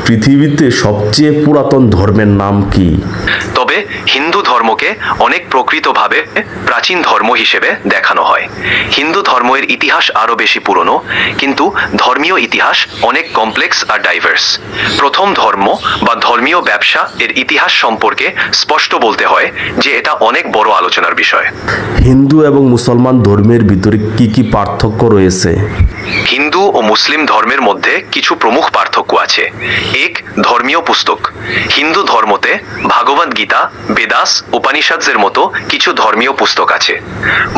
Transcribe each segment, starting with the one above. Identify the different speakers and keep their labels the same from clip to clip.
Speaker 1: পৃথিবীতে সবচেয়ে পুরাতন ধর্মের নাম কি?
Speaker 2: তবে হিন্দু ধর্মকে অনেক প্রকৃতভাবে প্রাচীন ধর্ম হিসেবে দেখানো হয়। হিন্দু ধর্মের ইতিহাস আরও বেশি পুরনো, কিন্তু ধর্মীয় ইতিহাস অনেক কমপ্লেক্স আর ডাইভার্স। প্রথম ধর্ম বা ধর্মীয় ব্যবসা এর ইতিহাস সম্পর্কে স্পষ্ট বলতে হয় যে এটা অনেক বড় আলোচনার বিষয়।
Speaker 1: হিন্দু এবং মুসলমান ধর্মের ভিতরে কি কি পার্থক্য রয়েছে?
Speaker 2: হিন্দু ও মুসলিম ধর্মের মধ্যে কিছু প্রমুখ পার্থক্য আছে। এক, ধর্মীয় পুস্তক। হিন্দু ধর্মতে ভাগবত গীতা, বেদাস, উপনিষদের মতো কিছু ধর্মীয় পুস্তক আছে।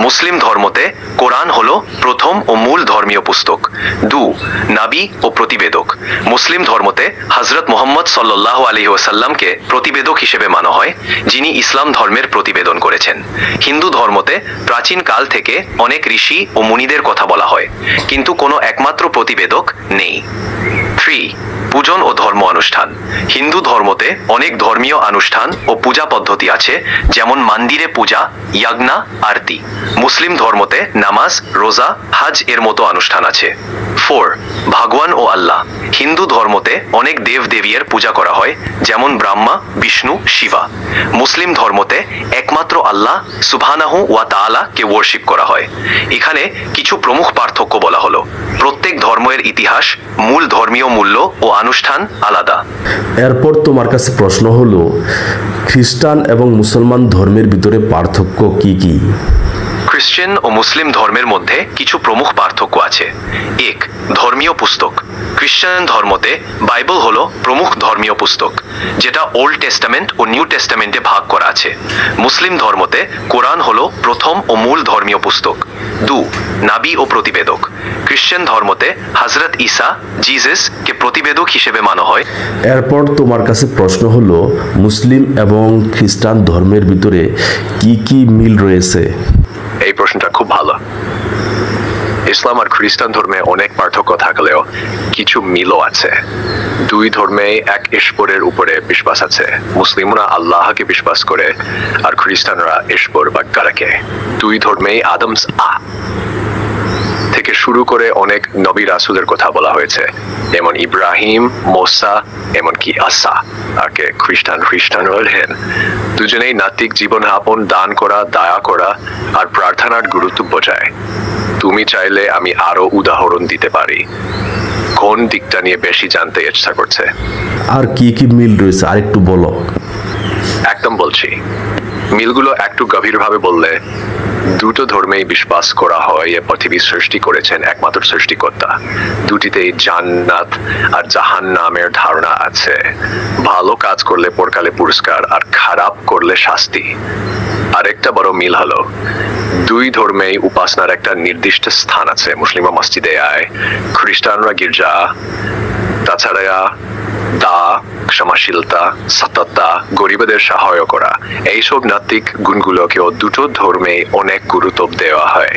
Speaker 2: মুসলিম ধর্মতে কোরআন হলো প্রথম ও মূল ধর্মীয় পুস্তক। দু, নাবী ও প্রতিবেদক। মুসলিম ধর্মতে হযরত মুহাম্মদ সাল্লাল্লাহু আলাইহি ওয়াসাল্লামকে প্রতিবেদক হিসেবে মানা হয়, যিনি ইসলাম ধর্মের প্রতিবেদন করেছেন। হিন্দু ধর্মতে প্রাচীন কাল থেকে অনেক ঋষি ও মুনিদের কথা বলা হয়, কিন্তু কোনো একমাত্র প্রতিবেদক নেই। 3, পূজন ও ধর্ম অনুষ্ঠান। হিন্দু ধর্মতে অনেক ধর্মীয় অনুষ্ঠান ও পূজা পদ্ধতি আছে, যেমন মন্দিরে পূজা, যজ্ঞ, আরতি। মুসলিম ধর্মতে নামাজ, রোজা, হজ এর মতো অনুষ্ঠান আছে। 4, ভগবান ও আল্লাহ। হিন্দু ধর্মতে অনেক দেব দেবীর পূজা করা হয়, যেমন ব্রহ্মা, বিষ্ণু, শিবা। মুসলিম ধর্মতে একমাত্র আল্লাহ সুবহানাহু ওয়া তাআলা কে ওয়ার্শিপ করা হয়। এখানে কিছু প্রমুখ পার্থক্য বলা হলো। প্রত্যেক ধর্মের ইতিহাস, মূল ধর্মীয় মূল্য ও অনুষ্ঠান আলাদা।
Speaker 1: এরপর তোমার কাছে প্রশ্ন হলো, খ্রিস্টান এবং মুসলমান ধর্মের ভিতরে পার্থক্য কি কি?
Speaker 2: খ্রিস্টান ও মুসলিম ধর্মের মধ্যে কিছু প্রমুখ পার্থক্য আছে। এক, ধর্মীয় পুস্তক। খ্রিস্টান ধর্মতে বাইবেল হলো প্রমুখ ধর্মীয় পুস্তক, যেটা ওল্ড টেস্টামেন্ট ও নিউ টেস্টামেন্টে ভাগ করা আছে। মুসলিম ধর্মতে কোরআন হলো প্রথম ও মূল ধর্মীয় পুস্তক। 2, নাবী ও প্রতিবেদক। খ্রিস্টান ধর্মতে হযরত ঈসা, জিসাস কে প্রতিবেদক হিসেবে মানা হয়।
Speaker 1: এরপর তোমার কাছে প্রশ্ন হলো, মুসলিম এবং খ্রিস্টান ধর্মের ভিতরে কি কি মিল রয়েছে?
Speaker 3: এই প্রশ্নটা খুব ভালো। ইসলাম আর খ্রিস্টান ধর্মে অনেক পার্থক্য থাকলেও কিছু মিলও আছে। দুই ধর্মে এক ঈশ্বরের উপরে বিশ্বাস আছে। মুসলিমরা আল্লাহকে বিশ্বাস করে আর খ্রিস্টানরা ঈশ্বর বা গডকে। দুই ধর্মেই আদমস থেকে শুরু করে অনেক নবী রাসূলের কথা বলা হয়েছে, যেমন ইব্রাহিম, মোসা, এমনকি আসা। আগে খ্রিস্টান হলেন দুজনেই নাত্তিক জীবন যাপন, দান করা, দয়া করা আর প্রার্থনার গুরুত্ব বোঝায়। তুমি চাইলে আমি আরো উদাহরণ দিতে পারি। কোন দিকটা নিয়ে বেশি জানতে ইচ্ছা করছে?
Speaker 1: আর কি কি মিল রয়েছে আরেকটু বলো।
Speaker 3: একদম বলছি। মিলগুলো একটু গভীরভাবে বললে, দুটো ধর্মেই বিশ্বাস করা হয় এ পৃথিবী সৃষ্টি করেছেন একমাত্র সৃষ্টিকর্তা। দুটিতেই জান্নাত আর জাহান্নামের ধারণা আছে। ভালো কাজ করলে পরকালে পুরস্কার আর খারাপ করলে শাস্তি। আরেকটা বড় মিল হলো, দুই ধর্মেই উপাসনার একটা নির্দিষ্ট স্থান আছে। মুসলিমরা মসজিদে আয়, খ্রিস্টানরা গির্জা। তাছাড়া ক্ষমাশীলতা, সততা, গরিবদের সহায় করা, এইসব নাত্তিক গুণগুলোকেও দুটো ধর্মে অনেক গুরুত্ব দেওয়া হয়।